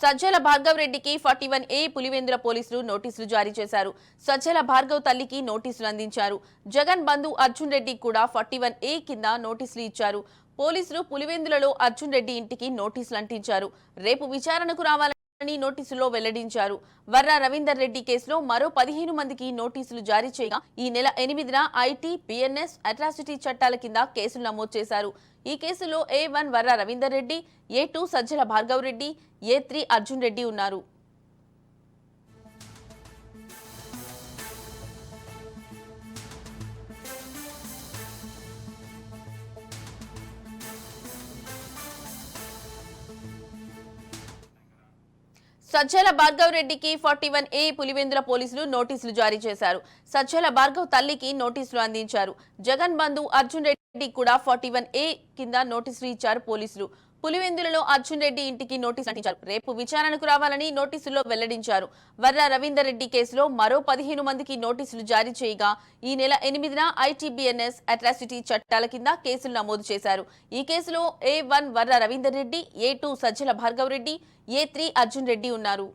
సజ్జల భార్గవ్ రెడ్డికి 41A పులివెందుల పోలీసులు నోటీసులు జారీ చేశారు. సజ్జల భార్గవ్ తల్లికి నోటీసులు అందించారు. జగన్ బంధు అర్జున్ రెడ్డి కూడా 41A కింద నోటీసులు ఇచ్చారు. పోలీసులు పులివెందులలో అర్జున్ రెడ్డి ఇంటికి నోటీసులు అంటించారు. రేపు విచారణకు రావాలని నోటీసులో వెల్లడించారు. వర్రా రవీందర్ రెడ్డి కేసులో మరో 15 మందికి నోటీసులు జారీ చేయగా ఈ నెల 8న ఐటీ, బిఎన్ఎస్, అట్రాసిటీ చట్టాల కింద కేసులు నమోదు చేశారు. ఈ కేసులో A1 Varra Ravinder Reddy, A2 Sajjala Bhargav Reddy, A3 Arjun Reddy ఉన్నారు. సజ్జల భార్గవ్ రెడ్డికి 41A పులివెందుల పోలీసులు నోటీసులు జారీ చేశారు. సజ్జల భార్గవ్ తల్లికి నోటీసులు అందించారు. జగన్ బంధు అర్జున్ రెడ్డి కూడా 41A కింద నోటీసులు ఇచ్చారు పోలీసులు. పులివెందులలో అర్జున్ రెడ్డి ఇంటికి నోటీసులు అంటించారు. రేపు విచారణకు రావాలని నోటీసుల్లో వెల్లడించారు. వర్రా రవీందర్ రెడ్డి కేసులో మరో 15 మందికి నోటీసులు జారీ చేయగా ఈ నెల 8న ఐటీబీఎన్ఎస్, అట్రాసిటీ చట్టాల కింద కేసులు నమోదు చేశారు. ఈ కేసులో A1 Varra Ravinder Reddy, A2 Sajjala Bhargav Reddy, A3 Arjun Reddy ఉన్నారు.